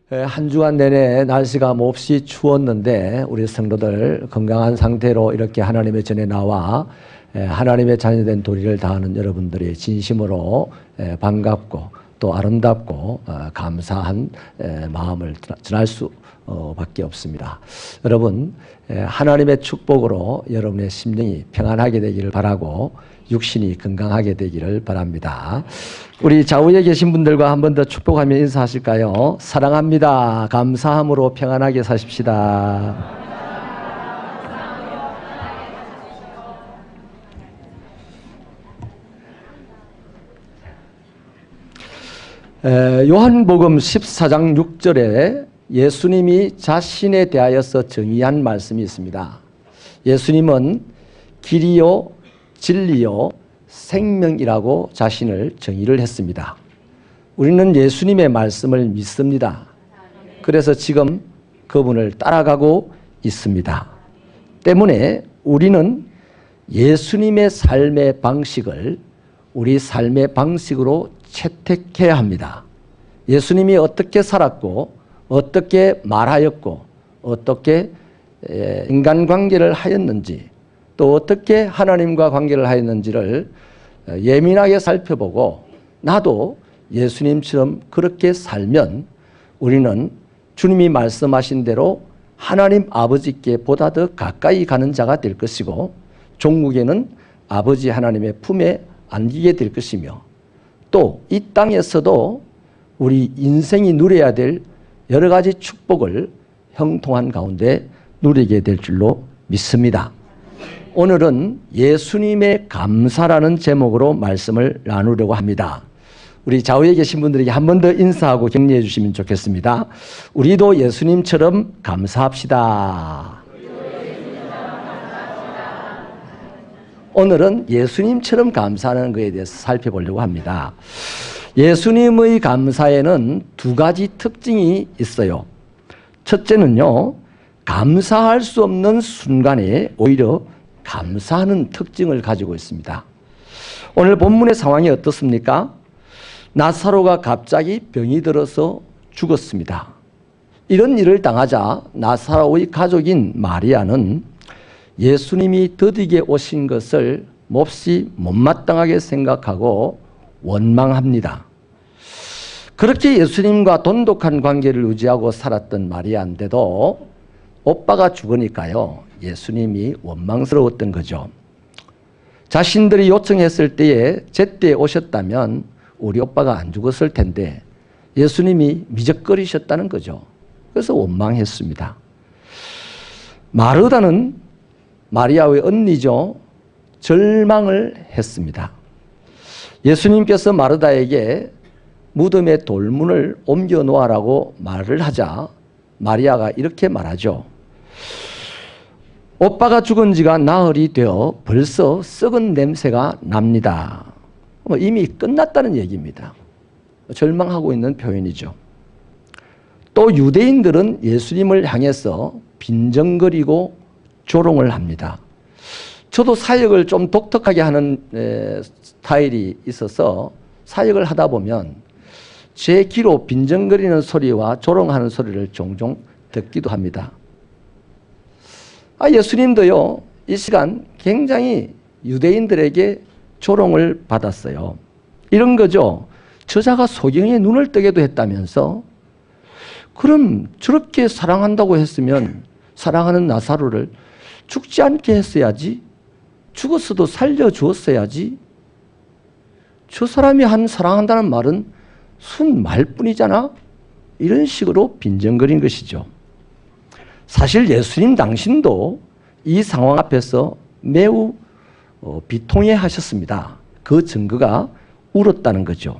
한 주간 내내 날씨가 몹시 추웠는데 우리 성도들 건강한 상태로 이렇게 하나님의 전에 나와 하나님의 자녀된 도리를 다하는 여러분들이 진심으로 반갑고 또 아름답고 감사한 마음을 전할 수밖에 없습니다. 여러분, 하나님의 축복으로 여러분의 심령이 평안하게 되기를 바라고 육신이 건강하게 되기를 바랍니다. 우리 좌우에 계신 분들과 한 번 더 축복하며 인사하실까요? 사랑합니다. 감사함으로 평안하게 사십시다. 요한복음 14장 6절에 예수님이 자신에 대하여서 정의한 말씀이 있습니다. 예수님은 길이요 진리요 생명이라고 자신을 정의를 했습니다. 우리는 예수님의 말씀을 믿습니다. 그래서 지금 그분을 따라가고 있습니다. 때문에 우리는 예수님의 삶의 방식을 우리 삶의 방식으로 채택해야 합니다. 예수님이 어떻게 살았고 어떻게 말하였고 어떻게 인간관계를 하였는지 또 어떻게 하나님과 관계를 하였는지를 예민하게 살펴보고 나도 예수님처럼 그렇게 살면 우리는 주님이 말씀하신 대로 하나님 아버지께 보다 더 가까이 가는 자가 될 것이고 종국에는 아버지 하나님의 품에 안기게 될 것이며 또 이 땅에서도 우리 인생이 누려야 될 여러 가지 축복을 형통한 가운데 누리게 될 줄로 믿습니다. 오늘은 예수님의 감사라는 제목으로 말씀을 나누려고 합니다. 우리 좌우에 계신 분들에게 한 번 더 인사하고 격려해 주시면 좋겠습니다. 우리도 예수님처럼 감사합시다. 오늘은 예수님처럼 감사하는 것에 대해서 살펴보려고 합니다. 예수님의 감사에는 두 가지 특징이 있어요. 첫째는요, 감사할 수 없는 순간에 오히려 감사하는 특징을 가지고 있습니다. 오늘 본문의 상황이 어떻습니까? 나사로가 갑자기 병이 들어서 죽었습니다. 이런 일을 당하자 나사로의 가족인 마리아는 예수님이 더디게 오신 것을 몹시 못마땅하게 생각하고 원망합니다. 그렇게 예수님과 돈독한 관계를 유지하고 살았던 마리아인데도 오빠가 죽으니까요, 예수님이 원망스러웠던 거죠. 자신들이 요청했을 때에 제때 오셨다면 우리 오빠가 안 죽었을 텐데 예수님이 미적거리셨다는 거죠. 그래서 원망했습니다. 마르다는 마리아의 언니죠. 절망을 했습니다. 예수님께서 마르다에게 무덤에 돌문을 옮겨 놓으라고 말을 하자 마리아가 이렇게 말하죠. 오빠가 죽은 지가 나흘이 되어 벌써 썩은 냄새가 납니다. 이미 끝났다는 얘기입니다. 절망하고 있는 표현이죠. 또 유대인들은 예수님을 향해서 빈정거리고 조롱을 합니다. 저도 사역을 좀 독특하게 하는 스타일이 있어서 사역을 하다 보면 제 귀로 빈정거리는 소리와 조롱하는 소리를 종종 듣기도 합니다. 예수님도요, 이 시간 굉장히 유대인들에게 조롱을 받았어요. 이런 거죠. 저자가 소경의 눈을 뜨게도 했다면서 그럼 저렇게 사랑한다고 했으면 사랑하는 나사로를 죽지 않게 했어야지, 죽었어도 살려주었어야지, 저 사람이 한 사랑한다는 말은 순 말뿐이잖아? 이런 식으로 빈정거린 것이죠. 사실 예수님 당신도 이 상황 앞에서 매우 비통해 하셨습니다. 그 증거가 울었다는 거죠.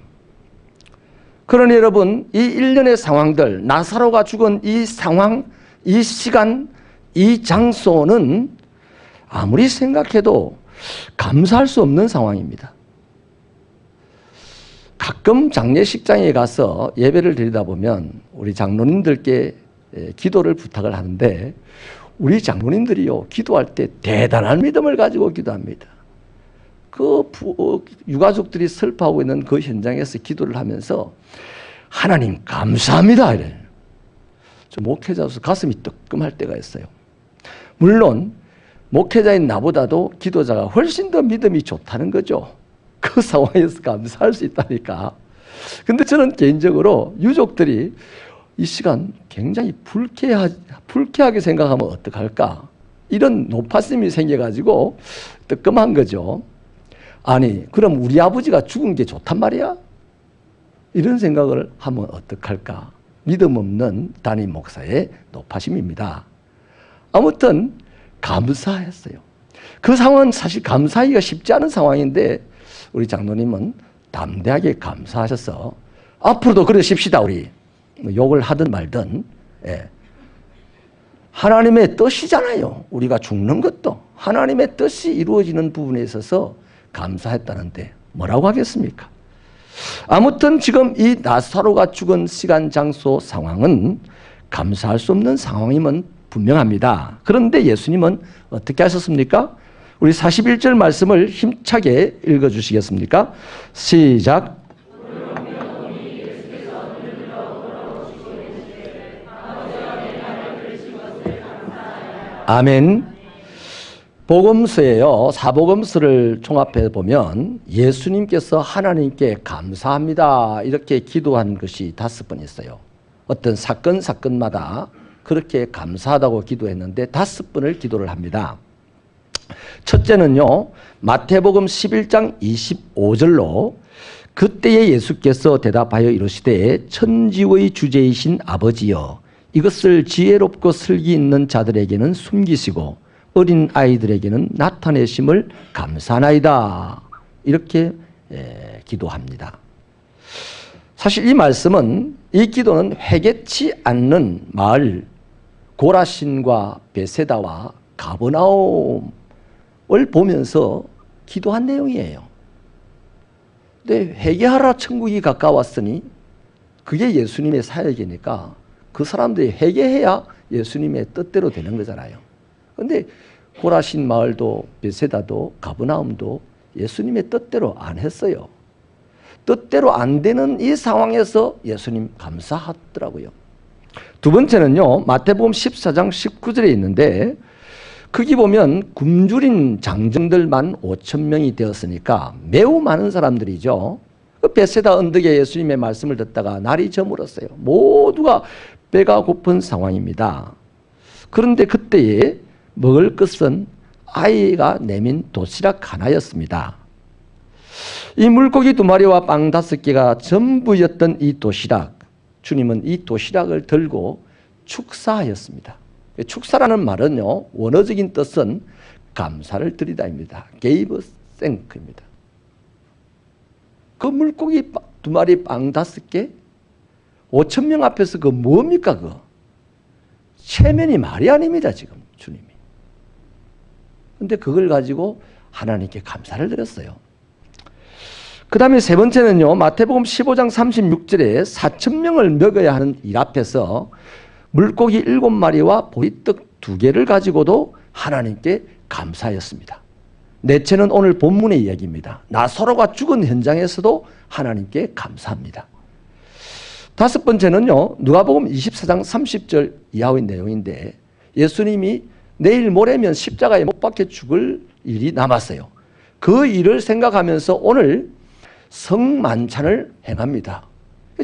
그러니 여러분, 이 일련의 상황들, 나사로가 죽은 이 상황, 이 시간, 이 장소는 아무리 생각해도 감사할 수 없는 상황입니다. 가끔 장례식장에 가서 예배를 드리다 보면 우리 장로님들께 기도를 부탁을 하는데 우리 장로님들이요, 기도할 때 대단한 믿음을 가지고 기도합니다. 그 유가족들이 슬퍼하고 있는 그 현장에서 기도를 하면서 하나님 감사합니다 이래요. 목회자로서 가슴이 뜨끔할 때가 있어요. 물론 목회자인 나보다도 기도자가 훨씬 더 믿음이 좋다는 거죠. 그 상황에서 감사할 수 있다니까. 근데 저는 개인적으로 유족들이 이 시간 굉장히 불쾌하게 생각하면 어떡할까? 이런 노파심이 생겨가지고 뜨끔한 거죠. 아니, 그럼 우리 아버지가 죽은 게 좋단 말이야? 이런 생각을 하면 어떡할까? 믿음 없는 담임 목사의 노파심입니다. 아무튼 감사했어요. 그 상황은 사실 감사하기가 쉽지 않은 상황인데 우리 장로님은 담대하게 감사하셔서 앞으로도 그러십시다. 우리 욕을 하든 말든. 예. 하나님의 뜻이잖아요. 우리가 죽는 것도 하나님의 뜻이 이루어지는 부분에 있어서 감사했다는데 뭐라고 하겠습니까? 아무튼 지금 이 나사로가 죽은 시간, 장소, 상황은 감사할 수 없는 상황임은 분명합니다. 그런데 예수님은 어떻게 하셨습니까? 우리 41절 말씀을 힘차게 읽어주시겠습니까? 시작. 아멘. 복음서예요. 사복음서를 종합해 보면 예수님께서 하나님께 감사합니다 이렇게 기도한 것이 5번 있어요. 어떤 사건마다 그렇게 감사하다고 기도했는데 5번을 기도를 합니다. 첫째는요, 마태복음 11장 25절로 그때에 예수께서 대답하여 이르시되 천지의 주제이신 아버지여 이것을 지혜롭고 슬기 있는 자들에게는 숨기시고 어린 아이들에게는 나타내심을 감사하나이다. 이렇게 기도합니다. 사실 이 말씀은, 이 기도는 회개치 않는 마을 고라신과 베세다와 가버나움을 보면서 기도한 내용이에요. 근데 회개하라 천국이 가까웠으니 그게 예수님의 사역이니까 그 사람들이 회개해야 예수님의 뜻대로 되는 거잖아요. 그런데 고라신 마을도 베세다도 가버나움도 예수님의 뜻대로 안 했어요. 뜻대로 안 되는 이 상황에서 예수님 감사하더라고요. 두 번째는요, 마태복음 14장 19절에 있는데 거기 보면 굶주린 장정들만 5,000명이 되었으니까 매우 많은 사람들이죠. 베세다 언덕에 예수님의 말씀을 듣다가 날이 저물었어요. 모두가 배가 고픈 상황입니다. 그런데 그때에 먹을 것은 아이가 내민 도시락 하나였습니다. 이 물고기 2마리와 빵 5개가 전부였던 이 도시락, 주님은 이 도시락을 들고 축사하였습니다. 축사라는 말은요, 원어적인 뜻은 감사를 드리다입니다. gave thank입니다. 그 물고기 2마리 빵 5개 5,000명 앞에서 그 뭡니까? 그 체면이 말이 아닙니다. 지금 주님이. 근데 그걸 가지고 하나님께 감사를 드렸어요. 그 다음에 세 번째는요, 마태복음 15장 36절에 4,000명을 먹여야 하는 일 앞에서 물고기 7마리와 보리떡 2개를 가지고도 하나님께 감사하였습니다. 넷째는 오늘 본문의 이야기입니다. 나사로가 죽은 현장에서도 하나님께 감사합니다. 5번째는요, 누가복음 24장 30절 이하의 내용인데 예수님이 내일 모레면 십자가에 못 박혀 죽을 일이 남았어요. 그 일을 생각하면서 오늘 성만찬을 행합니다.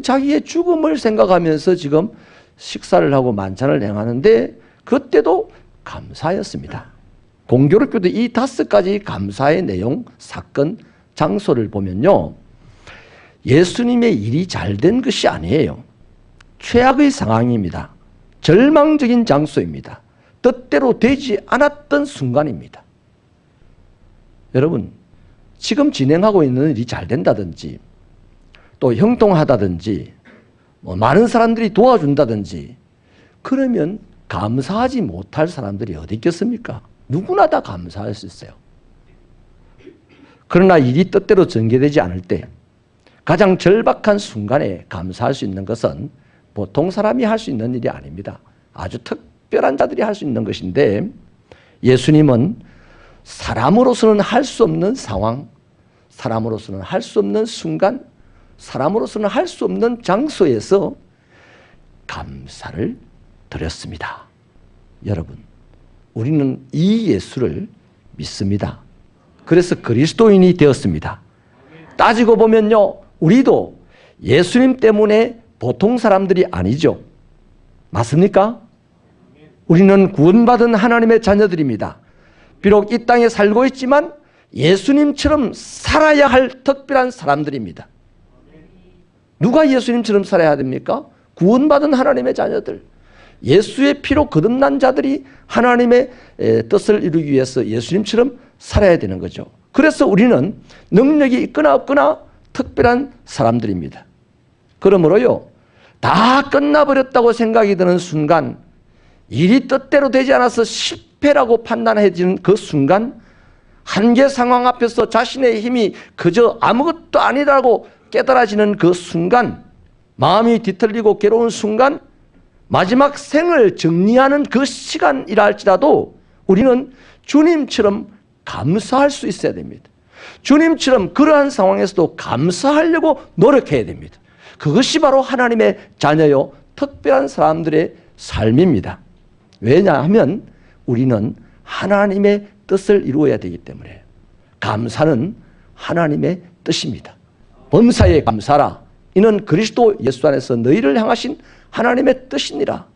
자기의 죽음을 생각하면서 지금 식사를 하고 만찬을 행하는데 그때도 감사였습니다. 공교롭게도 이 5가지 감사의 내용, 사건, 장소를 보면요, 예수님의 일이 잘 된 것이 아니에요. 최악의 상황입니다. 절망적인 장소입니다. 뜻대로 되지 않았던 순간입니다. 여러분, 지금 진행하고 있는 일이 잘 된다든지 또 형통하다든지 많은 사람들이 도와준다든지 그러면 감사하지 못할 사람들이 어디 있겠습니까? 누구나 다 감사할 수 있어요. 그러나 일이 뜻대로 전개되지 않을 때 가장 절박한 순간에 감사할 수 있는 것은 보통 사람이 할 수 있는 일이 아닙니다. 아주 특별한 자들이 할 수 있는 것인데 예수님은 사람으로서는 할 수 없는 상황, 사람으로서는 할 수 없는 순간, 사람으로서는 할 수 없는 장소에서 감사를 드렸습니다. 여러분, 우리는 이 예수를 믿습니다. 그래서 그리스도인이 되었습니다. 따지고 보면요, 우리도 예수님 때문에 보통 사람들이 아니죠. 맞습니까? 우리는 구원받은 하나님의 자녀들입니다. 비록 이 땅에 살고 있지만 예수님처럼 살아야 할 특별한 사람들입니다. 누가 예수님처럼 살아야 됩니까? 구원받은 하나님의 자녀들. 예수의 피로 거듭난 자들이 하나님의 뜻을 이루기 위해서 예수님처럼 살아야 되는 거죠. 그래서 우리는 능력이 있거나 없거나 특별한 사람들입니다. 그러므로요, 다 끝나버렸다고 생각이 드는 순간, 일이 뜻대로 되지 않아서 실패라고 판단해지는 그 순간, 한계 상황 앞에서 자신의 힘이 그저 아무것도 아니라고 깨달아지는 그 순간, 마음이 뒤틀리고 괴로운 순간, 마지막 생을 정리하는 그 시간이라 할지라도 우리는 주님처럼 감사할 수 있어야 됩니다. 주님처럼 그러한 상황에서도 감사하려고 노력해야 됩니다. 그것이 바로 하나님의 자녀요, 특별한 사람들의 삶입니다. 왜냐하면 우리는 하나님의 뜻을 이루어야 되기 때문에. 감사는 하나님의 뜻입니다. 범사에 감사라. 이는 그리스도 예수 안에서 너희를 향하신 하나님의 뜻이니라.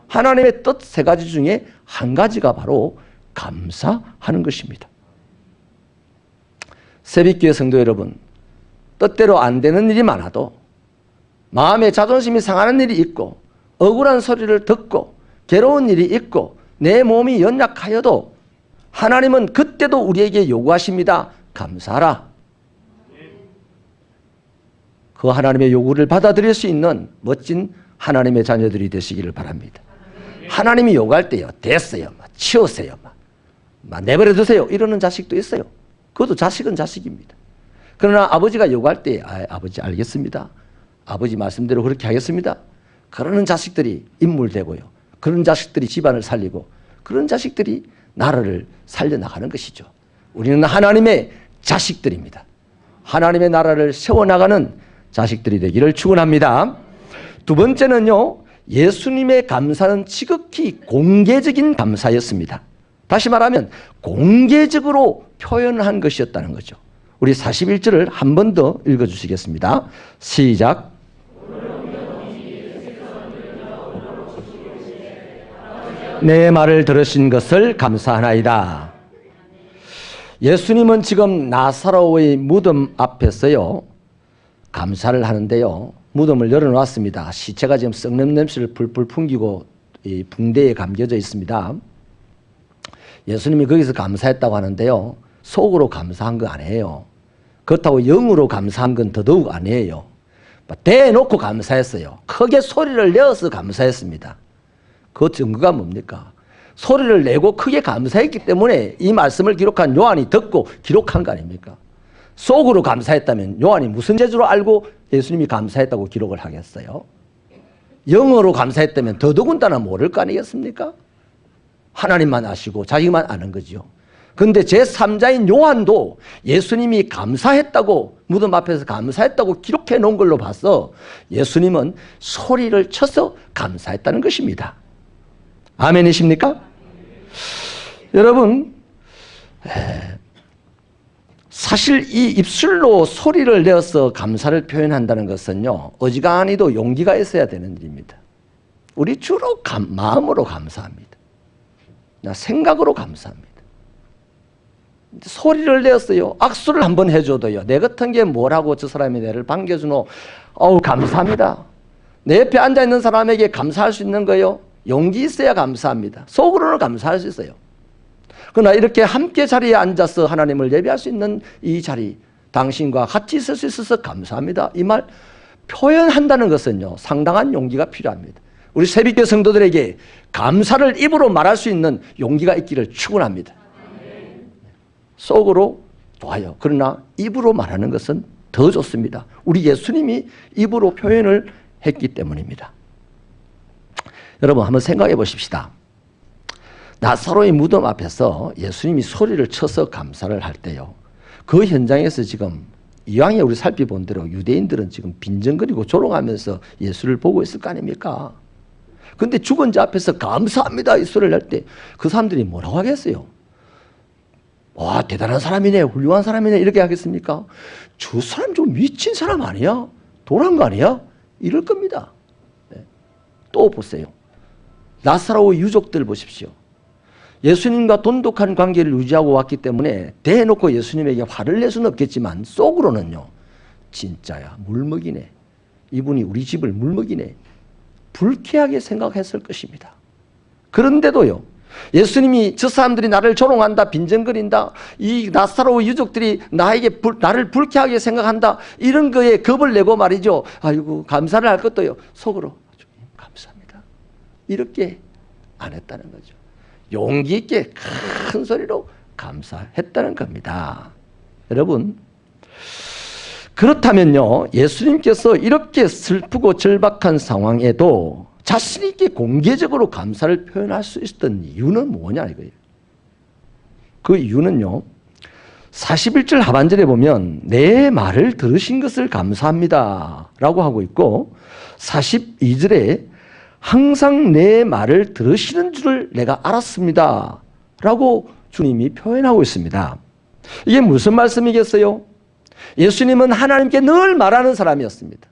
하나님의 뜻 세 가지 중에 한 가지가 바로 감사하는 것입니다. 새벽교회 성도 여러분, 뜻대로 안 되는 일이 많아도, 마음에 자존심이 상하는 일이 있고, 억울한 소리를 듣고, 괴로운 일이 있고, 내 몸이 연약하여도 하나님은 그때도 우리에게 요구하십니다. 감사하라. 그 하나님의 요구를 받아들일 수 있는 멋진 하나님의 자녀들이 되시기를 바랍니다. 하나님이 요구할 때요, 됐어요, 치우세요, 내버려 두세요, 이러는 자식도 있어요. 그것도 자식은 자식입니다. 그러나 아버지가 요구할 때, 아버지 알겠습니다, 아버지 말씀대로 그렇게 하겠습니다, 그러는 자식들이 인물되고요, 그런 자식들이 집안을 살리고, 그런 자식들이 나라를 살려나가는 것이죠. 우리는 하나님의 자식들입니다. 하나님의 나라를 세워나가는 자식들이 되기를 축원합니다. 두 번째는요, 예수님의 감사는 지극히 공개적인 감사였습니다. 다시 말하면 공개적으로 표현한 것이었다는 거죠. 우리 41절을 한 번 더 읽어주시겠습니다. 시작. 내 말을 들으신 것을 감사하나이다. 예수님은 지금 나사로의 무덤 앞에서요, 감사를 하는데요, 무덤을 열어놓았습니다. 시체가 지금 썩는 냄새를 풀풀 풍기고 이 붕대에 감겨져 있습니다. 예수님이 거기서 감사했다고 하는데요, 속으로 감사한 거 아니에요. 그렇다고 영으로 감사한 건 더더욱 아니에요. 대놓고 감사했어요. 크게 소리를 내어서 감사했습니다. 그 증거가 뭡니까? 소리를 내고 크게 감사했기 때문에 이 말씀을 기록한 요한이 듣고 기록한 거 아닙니까? 속으로 감사했다면 요한이 무슨 재주로 알고 예수님이 감사했다고 기록을 하겠어요? 영어로 감사했다면 더더군다나 모를 거 아니겠습니까? 하나님만 아시고 자기만 아는 거죠. 그런데 제3자인 요한도 예수님이 감사했다고, 무덤 앞에서 감사했다고 기록해 놓은 걸로 봐서 예수님은 소리를 쳐서 감사했다는 것입니다. 아멘이십니까? 여러분, 사실 이 입술로 소리를 내어서 감사를 표현한다는 것은요, 어지간히도 용기가 있어야 되는 일입니다. 우리 주로 마음으로 감사합니다. 생각으로 감사합니다. 소리를 내었어요. 악수를 한번 해줘도요, 내 같은 게 뭐라고 저 사람이 내를 반겨주노, 감사합니다. 내 옆에 앉아있는 사람에게 감사할 수 있는 거요, 용기 있어야 감사합니다. 속으로는 감사할 수 있어요. 그러나 이렇게 함께 자리에 앉아서 하나님을 예배할 수 있는 이 자리, 당신과 같이 있을 수 있어서 감사합니다, 이 말 표현한다는 것은요, 상당한 용기가 필요합니다. 우리 새벽교 성도들에게 감사를 입으로 말할 수 있는 용기가 있기를 축원합니다. 속으로 좋아요. 그러나 입으로 말하는 것은 더 좋습니다. 우리 예수님이 입으로 표현을 했기 때문입니다. 여러분, 한번 생각해 보십시다. 나사로의 무덤 앞에서 예수님이 소리를 쳐서 감사를 할 때요, 그 현장에서 지금 이왕에 우리 살펴본 대로 유대인들은 지금 빈정거리고 조롱하면서 예수를 보고 있을 거 아닙니까? 근데 죽은 자 앞에서 감사합니다 이 소리를 할 때 그 사람들이 뭐라고 하겠어요? 와, 대단한 사람이네, 훌륭한 사람이네 이렇게 하겠습니까? 저 사람 좀 미친 사람 아니야? 도란 거 아니야? 이럴 겁니다. 네. 또 보세요. 나사로의 유족들 보십시오. 예수님과 돈독한 관계를 유지하고 왔기 때문에 대놓고 예수님에게 화를 낼 수는 없겠지만 속으로는요, 진짜야, 물먹이네. 이분이 우리 집을 물먹이네. 불쾌하게 생각했을 것입니다. 그런데도요, 예수님이 저 사람들이 나를 조롱한다, 빈정거린다, 이 나사로의 유족들이 나를 불쾌하게 생각한다, 이런 거에 겁을 내고 말이죠. 아이고, 감사를 할 것도요, 속으로 감사합니다. 이렇게 안 했다는 거죠. 용기 있게 큰 소리로 감사했다는 겁니다. 여러분, 그렇다면요, 예수님께서 이렇게 슬프고 절박한 상황에도 자신 있게 공개적으로 감사를 표현할 수 있었던 이유는 뭐냐 이거예요. 그 이유는요, 41절 하반절에 보면 내 말을 들으신 것을 감사합니다 라고 하고 있고, 42절에 항상 내 말을 들으시는 줄을 내가 알았습니다 라고 주님이 표현하고 있습니다. 이게 무슨 말씀이겠어요? 예수님은 하나님께 늘 말하는 사람이었습니다.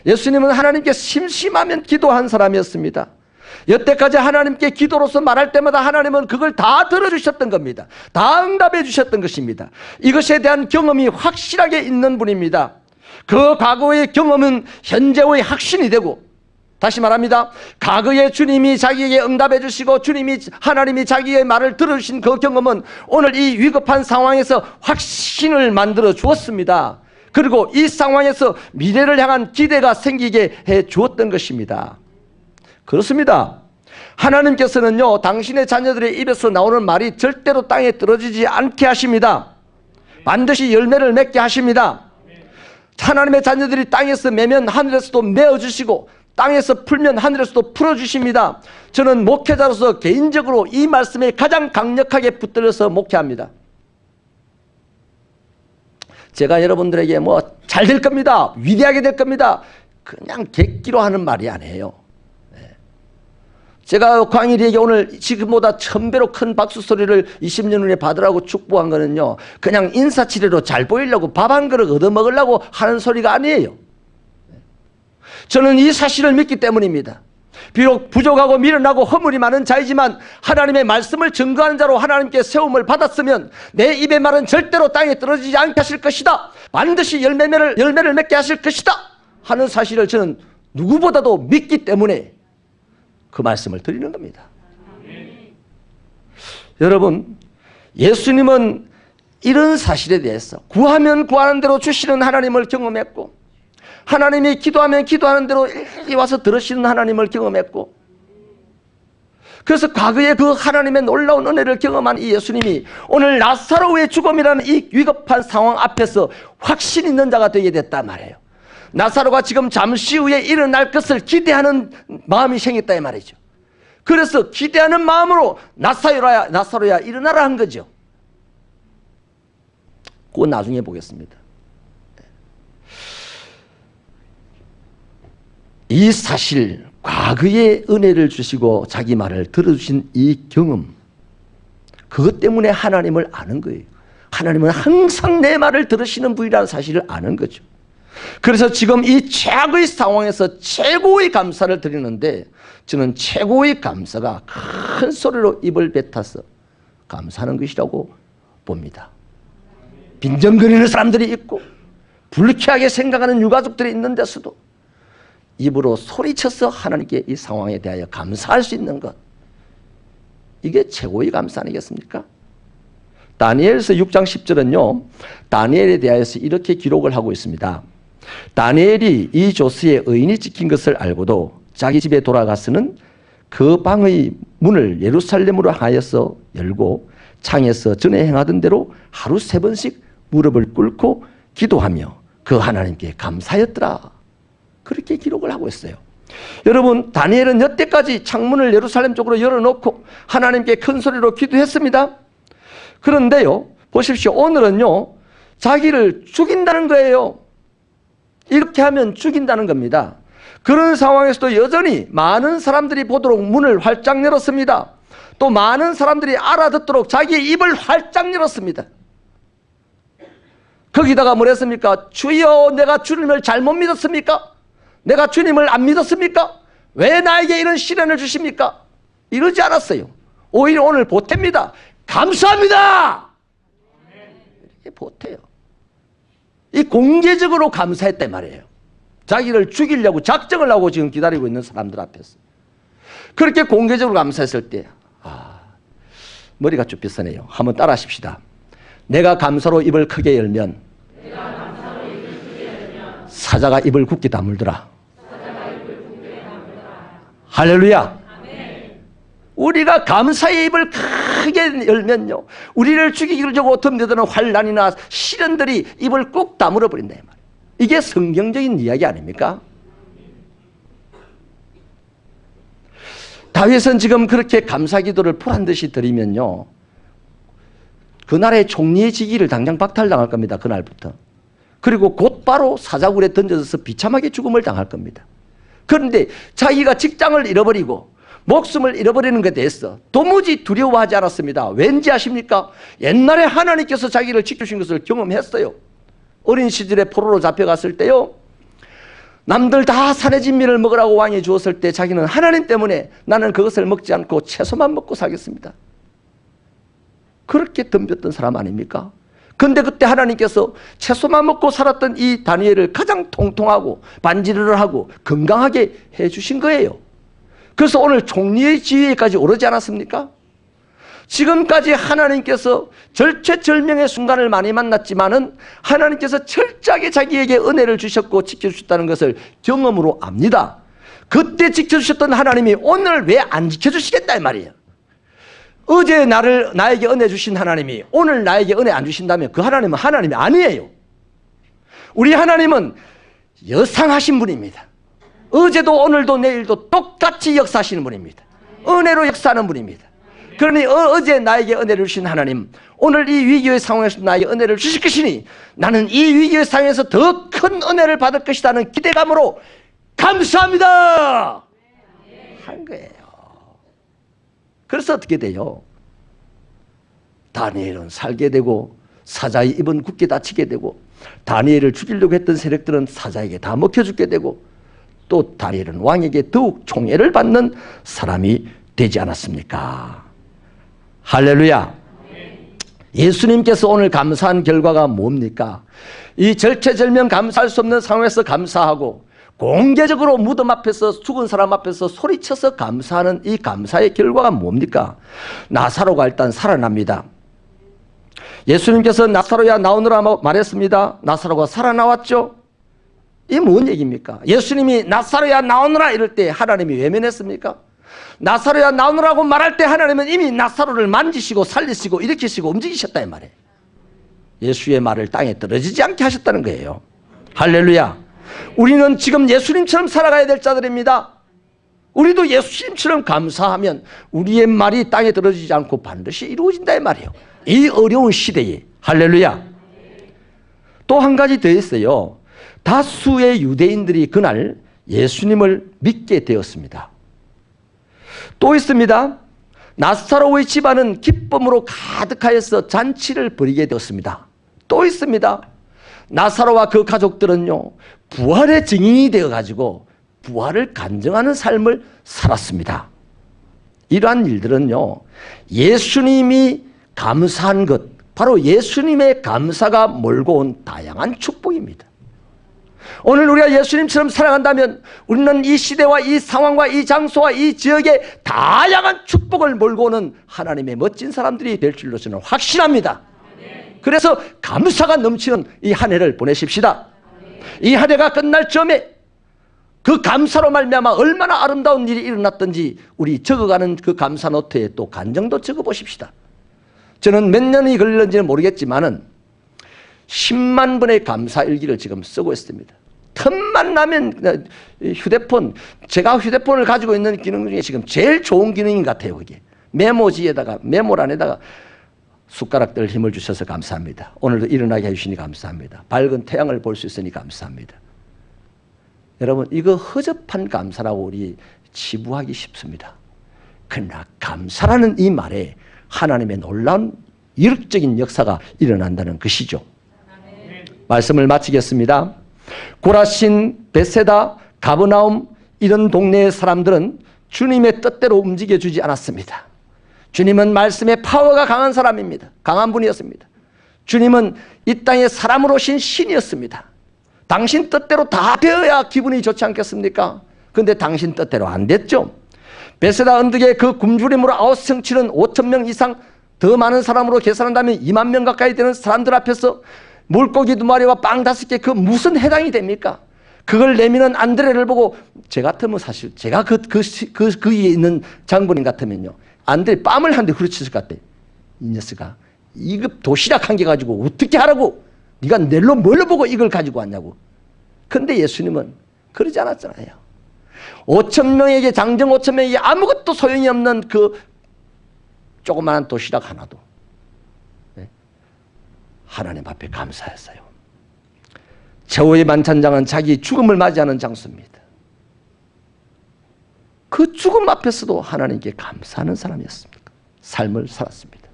예수님은 하나님께 심심하면 기도한 사람이었습니다. 여태까지 하나님께 기도로서 말할 때마다 하나님은 그걸 다 들어주셨던 겁니다. 다 응답해 주셨던 것입니다. 이것에 대한 경험이 확실하게 있는 분입니다. 그 과거의 경험은 현재의 확신이 되고, 다시 말합니다. 과거에 주님이 자기에게 응답해 주시고 하나님이 자기의 말을 들어주신 그 경험은 오늘 이 위급한 상황에서 확신을 만들어 주었습니다. 그리고 이 상황에서 미래를 향한 기대가 생기게 해 주었던 것입니다. 그렇습니다. 하나님께서는요, 당신의 자녀들의 입에서 나오는 말이 절대로 땅에 떨어지지 않게 하십니다. 반드시 열매를 맺게 하십니다. 하나님의 자녀들이 땅에서 매면 하늘에서도 메어주시고, 땅에서 풀면 하늘에서도 풀어주십니다. 저는 목회자로서 개인적으로 이 말씀에 가장 강력하게 붙들려서 목회합니다. 제가 여러분들에게 잘 될 겁니다, 위대하게 될 겁니다, 그냥 객기로 하는 말이 아니에요. 제가 광일이에게 오늘 지금보다 1000배로 큰 박수 소리를 20년 후에 받으라고 축복한 거는요, 그냥 인사치레로 잘 보이려고 밥 한 그릇 얻어먹으려고 하는 소리가 아니에요. 저는 이 사실을 믿기 때문입니다. 비록 부족하고 미련하고 허물이 많은 자이지만 하나님의 말씀을 증거하는 자로 하나님께 세움을 받았으면 내 입의 말은 절대로 땅에 떨어지지 않게 하실 것이다, 반드시 열매를 맺게 하실 것이다 하는 사실을 저는 누구보다도 믿기 때문에 그 말씀을 드리는 겁니다. 여러분, 예수님은 이런 사실에 대해서 구하면 구하는 대로 주시는 하나님을 경험했고, 하나님이 기도하면 기도하는 대로 일일이 와서 들으시는 하나님을 경험했고, 그래서 과거에 그 하나님의 놀라운 은혜를 경험한 이 예수님이 오늘 나사로의 죽음이라는 이 위급한 상황 앞에서 확신 있는 자가 되게 됐단 말이에요. 나사로가 지금 잠시 후에 일어날 것을 기대하는 마음이 생겼다 이 말이죠. 그래서 기대하는 마음으로 나사로야 일어나라 한 거죠. 그건 나중에 보겠습니다. 이 사실, 과거의 은혜를 주시고 자기 말을 들어주신 이 경험, 그것 때문에 하나님을 아는 거예요. 하나님은 항상 내 말을 들으시는 분이라는 사실을 아는 거죠. 그래서 지금 이 최악의 상황에서 최고의 감사를 드리는데, 저는 최고의 감사가 큰 소리로 입을 뱉어서 감사하는 것이라고 봅니다. 빈정거리는 사람들이 있고 불쾌하게 생각하는 유가족들이 있는 데서도 입으로 소리쳐서 하나님께 이 상황에 대하여 감사할 수 있는 것, 이게 최고의 감사 아니겠습니까? 다니엘서 6장 10절은요, 다니엘에 대하여서 이렇게 기록을 하고 있습니다. 다니엘이 이 조스의 의인이 지킨 것을 알고도 자기 집에 돌아가서는 그 방의 문을 예루살렘으로 하여서 열고 창에서 전에 행하던 대로 하루 3번씩 무릎을 꿇고 기도하며 그 하나님께 감사했더라. 그렇게 기록을 하고 있어요. 여러분, 다니엘은 여태까지 창문을 예루살렘 쪽으로 열어놓고 하나님께 큰 소리로 기도했습니다. 그런데요, 보십시오. 오늘은요, 자기를 죽인다는 거예요. 이렇게 하면 죽인다는 겁니다. 그런 상황에서도 여전히 많은 사람들이 보도록 문을 활짝 열었습니다. 또 많은 사람들이 알아듣도록 자기의 입을 활짝 열었습니다. 거기다가 뭐랬습니까? 주여, 내가 주님을 잘못 믿었습니까? 내가 주님을 안 믿었습니까? 왜 나에게 이런 시련을 주십니까? 이러지 않았어요. 오히려 오늘 보탭니다. 감사합니다. 이게 보태요. 이 공개적으로 감사했단 말이에요. 자기를 죽이려고 작정을 하고 지금 기다리고 있는 사람들 앞에서 그렇게 공개적으로 감사했을 때 머리가 쭉 빗어네요. 한번 따라 하십시다. 내가 감사로 입을 크게 열면 사자가 입을 굳게 다물더라. 할렐루야. 우리가 감사의 입을 크게 열면요, 우리를 죽이려고 덤벼드는 환난이나 시련들이 입을 꾹 다물어 버린다 이 말이에요. 이게 성경적인 이야기 아닙니까? 다윗은 지금 그렇게 감사 기도를 보란듯이 드리면요, 그날의 총리의 직위를 당장 박탈당할 겁니다. 그날부터. 그리고 곧바로 사자굴에 던져져서 비참하게 죽음을 당할 겁니다. 그런데 자기가 직장을 잃어버리고 목숨을 잃어버리는 것에 대해서 도무지 두려워하지 않았습니다. 왠지 아십니까? 옛날에 하나님께서 자기를 지켜주신 것을 경험했어요. 어린 시절에 포로로 잡혀갔을 때요, 남들 다 산의 진미를 먹으라고 왕이 주었을 때 자기는 하나님 때문에 나는 그것을 먹지 않고 채소만 먹고 살겠습니다. 그렇게 덤볐던 사람 아닙니까? 근데 그때 하나님께서 채소만 먹고 살았던 이 다니엘을 가장 통통하고 반지를 하고 건강하게 해주신 거예요. 그래서 오늘 총리의 지위에까지 오르지 않았습니까? 지금까지 하나님께서 절체절명의 순간을 많이 만났지만은 하나님께서 철저하게 자기에게 은혜를 주셨고 지켜주셨다는 것을 경험으로 압니다. 그때 지켜주셨던 하나님이 오늘 왜 안 지켜주시겠다 이 말이에요. 어제 나에게 은혜 주신 하나님이 오늘 나에게 은혜 안 주신다면 그 하나님은 하나님이 아니에요. 우리 하나님은 여상하신 분입니다. 어제도 오늘도 내일도 똑같이 역사하시는 분입니다. 은혜로 역사하는 분입니다. 그러니 어제 나에게 은혜를 주신 하나님, 오늘 이 위기의 상황에서 나에게 은혜를 주실 것이니 나는 이 위기의 상황에서 더 큰 은혜를 받을 것이라는 기대감으로 감사합니다 한 거예요. 그래서 어떻게 돼요? 다니엘은 살게 되고 사자의 입은 굳게 닫히게 되고 다니엘을 죽이려고 했던 세력들은 사자에게 다 먹혀 죽게 되고 또 다니엘은 왕에게 더욱 총애를 받는 사람이 되지 않았습니까? 할렐루야. 예수님께서 오늘 감사한 결과가 뭡니까? 이 절체절명 감사할 수 없는 상황에서 감사하고 공개적으로 무덤 앞에서 죽은 사람 앞에서 소리쳐서 감사하는 이 감사의 결과가 뭡니까? 나사로가 일단 살아납니다. 예수님께서 나사로야 나오너라 말했습니다. 나사로가 살아나왔죠? 이게 뭔 얘기입니까? 예수님이 나사로야 나오너라 이럴 때 하나님이 외면했습니까? 나사로야 나오너라고 말할 때 하나님은 이미 나사로를 만지시고 살리시고 일으키시고 움직이셨다 이 말이에요. 예수의 말을 땅에 떨어지지 않게 하셨다는 거예요. 할렐루야. 우리는 지금 예수님처럼 살아가야 될 자들입니다. 우리도 예수님처럼 감사하면 우리의 말이 땅에 떨어지지 않고 반드시 이루어진다 이 말이에요. 이 어려운 시대에. 할렐루야. 또 한 가지 더 있어요. 다수의 유대인들이 그날 예수님을 믿게 되었습니다. 또 있습니다. 나사로의 집안은 기쁨으로 가득하여서 잔치를 벌이게 되었습니다. 또 있습니다. 나사로와 그 가족들은요, 부활의 증인이 되어가지고 부활을 간증하는 삶을 살았습니다. 이러한 일들은요, 예수님이 감사한 것, 바로 예수님의 감사가 몰고 온 다양한 축복입니다. 오늘 우리가 예수님처럼 살아간다면 우리는 이 시대와 이 상황과 이 장소와 이 지역에 다양한 축복을 몰고 오는 하나님의 멋진 사람들이 될 줄로 저는 확신합니다. 그래서 감사가 넘치는 이 한 해를 보내십시다. 이 한 해가 끝날 즈음에 그 감사로 말미암아 얼마나 아름다운 일이 일어났던지 우리 적어가는 그 감사 노트에 또 간증도 적어보십시다. 저는 몇 년이 걸렸는지는 모르겠지만은 10만 번의 감사 일기를 지금 쓰고 있습니다. 틈만 나면 휴대폰, 제가 휴대폰을 가지고 있는 기능 중에 지금 제일 좋은 기능인 것 같아요. 이게 메모지에다가, 메모란에다가 숟가락들 힘을 주셔서 감사합니다. 오늘도 일어나게 해주시니 감사합니다. 밝은 태양을 볼 수 있으니 감사합니다. 여러분, 이거 허접한 감사라고 우리 치부하기 쉽습니다. 그러나 감사라는 이 말에 하나님의 놀라운 이력적인 역사가 일어난다는 것이죠. 말씀을 마치겠습니다. 고라신, 베세다, 가버나움 이런 동네의 사람들은 주님의 뜻대로 움직여주지 않았습니다. 주님은 말씀의 파워가 강한 사람입니다. 강한 분이었습니다. 주님은 이 땅에 사람으로 오신 신이었습니다. 당신 뜻대로 다 되어야 기분이 좋지 않겠습니까? 그런데 당신 뜻대로 안 됐죠. 베세다 언덕에 그 굶주림으로 아웃성치는 5,000명 이상 더 많은 사람으로 계산한다면 2만 명 가까이 되는 사람들 앞에서 물고기 2마리와 빵 5개 그 무슨 해당이 됩니까? 그걸 내미는 안드레를 보고 제 같으면 사실 제가 그 위에 있는 장본인 같으면요. 안드레 뺨을 한 대 후려쳤을 것 같아. 이 녀석아, 이거 도시락 한 개 가지고 어떻게 하라고? 네가 낼로 뭘로 보고 이걸 가지고 왔냐고. 그런데 예수님은 그러지 않았잖아요. 5,000명에게 장정 5,000명에게 아무것도 소용이 없는 그 조그마한 도시락 하나도 하나님 앞에 감사했어요. 최후의 만찬장은 자기 죽음을 맞이하는 장소입니다. 그 죽음 앞에서도 하나님께 감사하는 사람이었습니다. 삶을 살았습니다.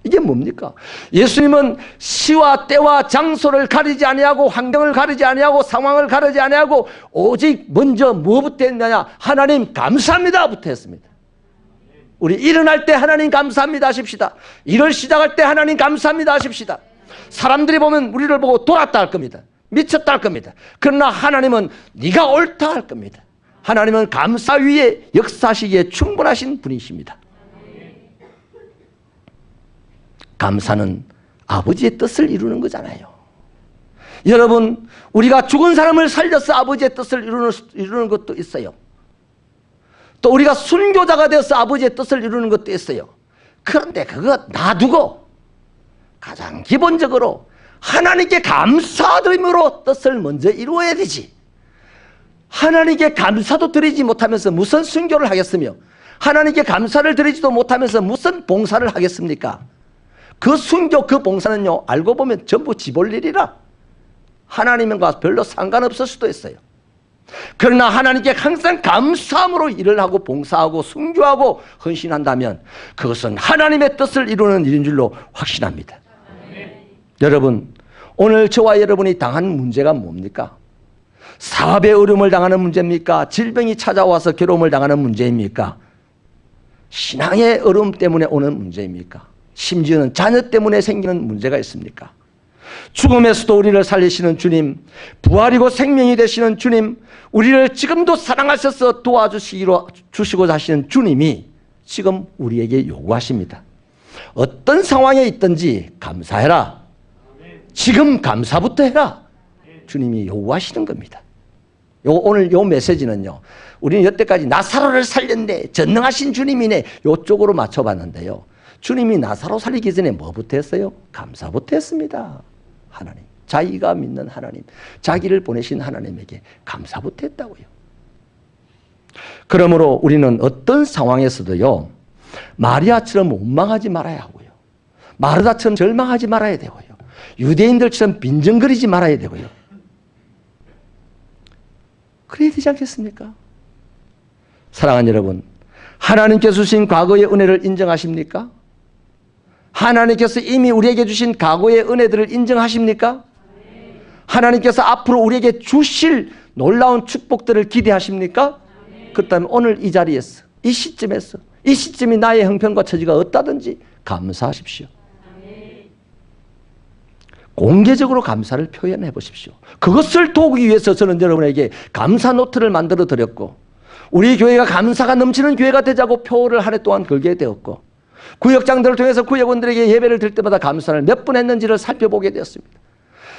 이게 뭡니까? 예수님은 시와 때와 장소를 가리지 아니하고 환경을 가리지 아니하고 상황을 가리지 아니하고 오직 먼저 뭐부터 했느냐? 하나님 감사합니다부터 했습니다. 우리 일어날 때 하나님 감사합니다 하십시다. 일을 시작할 때 하나님 감사합니다 하십시다. 사람들이 보면 우리를 보고 돌았다 할 겁니다. 미쳤다 할 겁니다. 그러나 하나님은 네가 옳다 할 겁니다. 하나님은 감사 위에 역사하시기에 충분하신 분이십니다. 감사는 아버지의 뜻을 이루는 거잖아요. 여러분, 우리가 죽은 사람을 살려서 아버지의 뜻을 이루는 것도 있어요. 또 우리가 순교자가 되어서 아버지의 뜻을 이루는 것도 있어요. 그런데 그거 놔두고 가장 기본적으로 하나님께 감사드림으로 뜻을 먼저 이루어야 되지. 하나님께 감사도 드리지 못하면서 무슨 순교를 하겠으며 하나님께 감사를 드리지도 못하면서 무슨 봉사를 하겠습니까? 그 순교 그 봉사는요, 알고 보면 전부 지볼 일이라 하나님과 별로 상관없을 수도 있어요. 그러나 하나님께 항상 감사함으로 일을 하고 봉사하고 순교하고 헌신한다면 그것은 하나님의 뜻을 이루는 일인 줄로 확신합니다. 여러분, 오늘 저와 여러분이 당한 문제가 뭡니까? 사업의 어려움을 당하는 문제입니까? 질병이 찾아와서 괴로움을 당하는 문제입니까? 신앙의 어려움 때문에 오는 문제입니까? 심지어는 자녀 때문에 생기는 문제가 있습니까? 죽음에서도 우리를 살리시는 주님, 부활이고 생명이 되시는 주님, 우리를 지금도 사랑하셔서 도와주시고자 하시는 주님이 지금 우리에게 요구하십니다. 어떤 상황에 있든지 감사해라. 지금 감사부터 해라. 주님이 요구하시는 겁니다. 오늘 요 메시지는요, 우리는 여태까지 나사로를 살렸네, 전능하신 주님이네, 요쪽으로 맞춰봤는데요. 주님이 나사로 살리기 전에 뭐부터 했어요? 감사부터 했습니다. 하나님, 자기가 믿는 하나님, 자기를 보내신 하나님에게 감사부터 했다고요. 그러므로 우리는 어떤 상황에서도요, 마리아처럼 원망하지 말아야 하고요, 마르다처럼 절망하지 말아야 되고요, 유대인들처럼 빈정거리지 말아야 되고요. 그래야 되지 않겠습니까? 사랑하는 여러분, 하나님께서 주신 과거의 은혜를 인정하십니까? 하나님께서 이미 우리에게 주신 과거의 은혜들을 인정하십니까? 하나님께서 앞으로 우리에게 주실 놀라운 축복들을 기대하십니까? 그렇다면 오늘 이 자리에서, 이 시점에서, 이 시점이 나의 형편과 처지가 어떠든지 감사하십시오. 공개적으로 감사를 표현해 보십시오. 그것을 도우기 위해서 저는 여러분에게 감사 노트를 만들어 드렸고, 우리 교회가 감사가 넘치는 교회가 되자고 표를 한 해 동안 걸게 되었고, 구역장들을 통해서 구역원들에게 예배를 드릴 때마다 감사를 몇 번 했는지를 살펴보게 되었습니다.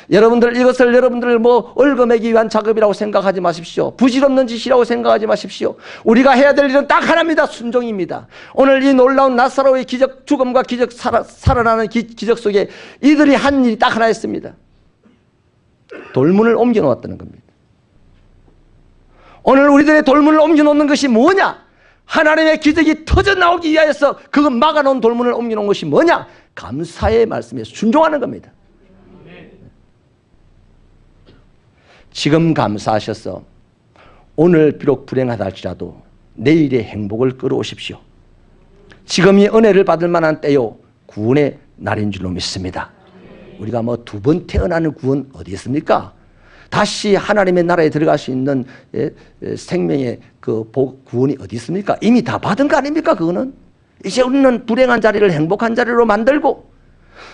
이것을 여러분들 얼거매기 위한 작업이라고 생각하지 마십시오. 부질없는 짓이라고 생각하지 마십시오. 우리가 해야 될 일은 딱 하나입니다. 순종입니다. 오늘 이 놀라운 나사로의 기적, 죽음과 기적, 살아나는 기적 속에 이들이 한 일이 딱 하나였습니다. 돌문을 옮겨 놓았다는 겁니다. 오늘 우리들의 돌문을 옮겨 놓는 것이 뭐냐? 하나님의 기적이 터져 나오기 위하여서 그 막아놓은 돌문을 옮겨 놓은 것이 뭐냐? 감사의 말씀에 순종하는 겁니다. 지금 감사하셔서 오늘 비록 불행하다 할지라도 내일의 행복을 끌어오십시오. 지금이 은혜를 받을 만한 때요 구원의 날인 줄로 믿습니다. 우리가 뭐 두 번 태어나는 구원 어디 있습니까? 다시 하나님의 나라에 들어갈 수 있는 생명의 그 구원이 어디 있습니까? 이미 다 받은 거 아닙니까? 그거는 이제 우리는 불행한 자리를 행복한 자리로 만들고,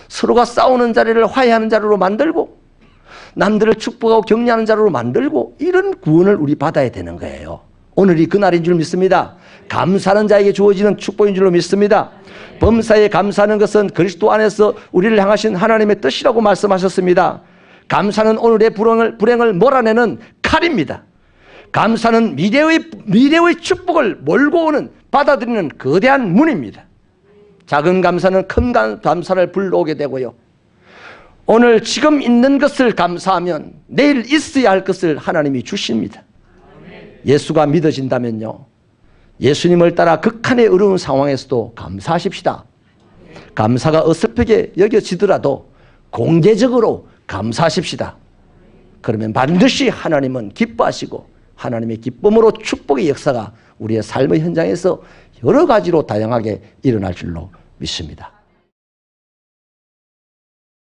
서로가 싸우는 자리를 화해하는 자리로 만들고, 남들을 축복하고 격려하는 자리로 만들고, 이런 구원을 우리 받아야 되는 거예요. 오늘이 그날인 줄 믿습니다. 감사하는 자에게 주어지는 축복인 줄로 믿습니다. 범사에 감사하는 것은 그리스도 안에서 우리를 향하신 하나님의 뜻이라고 말씀하셨습니다. 감사는 오늘의 불행을 몰아내는 칼입니다. 감사는 미래의 축복을 몰고 오는, 받아들이는 거대한 문입니다. 작은 감사는 큰 감사를 불러오게 되고요. 오늘 지금 있는 것을 감사하면 내일 있어야 할 것을 하나님이 주십니다. 예수가 믿어진다면요, 예수님을 따라 극한의 어려운 상황에서도 감사하십시다. 감사가 어설프게 여겨지더라도 공개적으로 감사하십시다. 그러면 반드시 하나님은 기뻐하시고 하나님의 기쁨으로 축복의 역사가 우리의 삶의 현장에서 여러 가지로 다양하게 일어날 줄로 믿습니다.